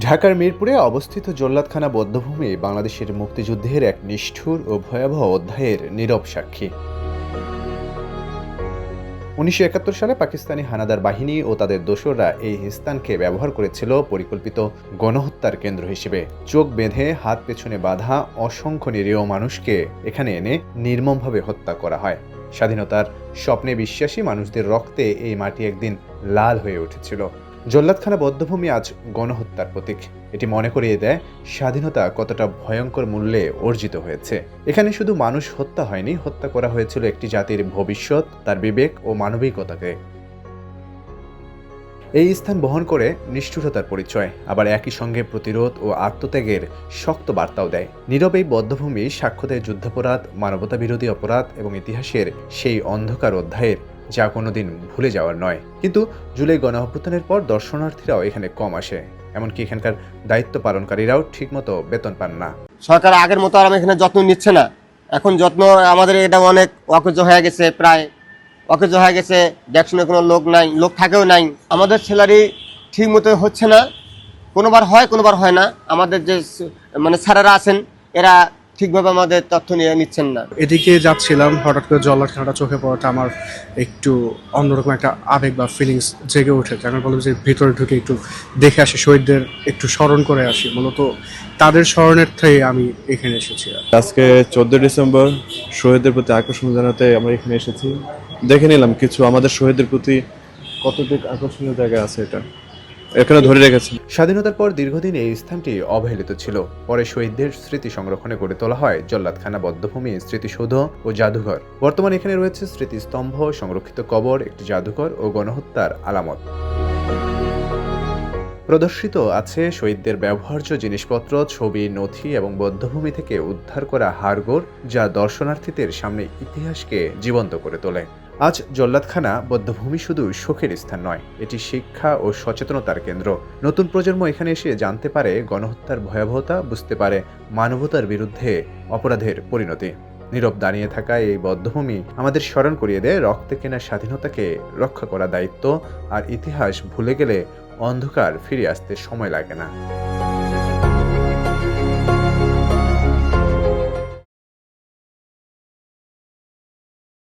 ঢাকার মিরপুরে অবস্থিত জল্লাদখানা বধ্যভূমি বাংলাদেশের মুক্তিযুদ্ধের এক নিষ্ঠুর ও ভয়াবহ অধ্যায়ের নীরব সাক্ষী। ১৯৭১ সালে পাকিস্তানি হানাদার বাহিনী ও তাদের দোসররা এই স্থানকে ব্যবহার করেছিল পরিকল্পিত গণহত্যার কেন্দ্র হিসেবে। চোখ বেঁধে হাত পেছনে বাঁধা অসংখ্য নিরীহ মানুষকে এখানে এনে নির্মমভাবে হত্যা করা হয়। স্বাধীনতার স্বপ্নে বিশ্বাসী মানুষদের রক্তে এই মাটি একদিন লাল হয়ে উঠেছিল। জল্লাদখানা বধ্যভূমি আজ গণহত্যার প্রতীক। এটি মনে করিয়ে দেয় স্বাধীনতা কতটা ভয়ঙ্কর মূল্যে অর্জিত হয়েছে। এখানে শুধু মানুষ হত্যা হয়নি, হত্যা করা হয়েছিল একটি জাতির ভবিষ্যৎ, তার বিবেক ও মানবিকতাকে। এই স্থান বহন করে নিষ্ঠুরতার পরিচয়, আবার একই সঙ্গে প্রতিরোধ ও আত্মত্যাগের শক্ত বার্তাও দেয়। নীরব এই বধ্যভূমি সাক্ষ্য দেয় যুদ্ধাপরাধ, মানবতা বিরোধী অপরাধ এবং ইতিহাসের সেই অন্ধকার অধ্যায়ের যা কোনোদিন ভুলে যাওয়ার নয়। কিন্তু জুলাই গণঅভ্যুত্থানের পর দর্শনার্থীরাও এখানে কম আসে, এমনকি এখানকার দায়িত্ব পালনকারীরাও ঠিকমতো বেতন পান না। সরকার আগের মতো আর এখানে যত্ন নিচ্ছে না। এখন যত্ন আমাদের এটা অনেক অকেজ হয়ে গেছে, প্রায় অকেজ হয়ে গেছে। দেখশুনে কোনো লোক নাই, লোক থাকেও নাই। আমাদের স্যালারি ঠিক মতো হচ্ছে না, কোনোবার হয় কোনোবার হয় না। আমাদের যে স্যারেরা আছেন এরা ঠিকভাবে আমাদের তথ্য নিয়ে নিচ্ছেন না। এদিকে যাচ্ছিলাম, হঠাৎ করে জল্লাদখানাটা চোখে পড়াটা আমার একটু অন্যরকম একটা আবেগ বা ফিলিংস জেগে ওঠেছে। আমি বললাম যে ভিতরে ঢুকে একটু দেখে আসি, শহীদদের একটু স্মরণ করে আসি। মূলত তাদের স্মরণার্থে আমি এখানে এসেছি। আজকে 14 ডিসেম্বর, শহীদদের প্রতি আকর্ষণ জানাতে আমরা এখানে এসেছি। দেখে নিলাম কিছু আমাদের শহীদদের প্রতি কতটুকু আকর্ষণীয় জায়গা আছে, এটা এখানে ধরে রেখেছে। স্বাধীনতার পর দীর্ঘদিন এই স্থানটি অবহেলিত ছিল। পরে শহীদদের স্মৃতি সংরক্ষণে গড়ে তোলা হয় জল্লাদখানা বধ্যভূমি স্মৃতিসৌধ ও জাদুঘর। বর্তমানে এখানে রয়েছে স্মৃতিস্তম্ভ, সংরক্ষিত কবর, একটি জাদুঘর ও গণহত্যার আলামত। প্রদর্শিত আছে শহীদদের ব্যবহার্য জিনিসপত্র, ছবি, নথি এবং বধ্যভূমি থেকে উদ্ধার করা হাড়গোড়, যা দর্শনার্থীদের সামনে ইতিহাসকে জীবন্ত করে তোলে। আজ জল্লাদখানা বধ্যভূমি শুধু শোকের স্থান নয়, এটি শিক্ষা ও সচেতনতার কেন্দ্র। নতুন প্রজন্ম এখানে এসে জানতে পারে গণহত্যার ভয়াবহতা, বুঝতে পারে মানবতার বিরুদ্ধে অপরাধের পরিণতি। নীরব দাঁড়িয়ে থাকা এই বধ্যভূমি আমাদের স্মরণ করিয়ে দেয় রক্তে কেনা স্বাধীনতাকে রক্ষা করা দায়িত্ব, আর ইতিহাস ভুলে গেলে অন্ধকার ফিরে আসতে সময় লাগে না।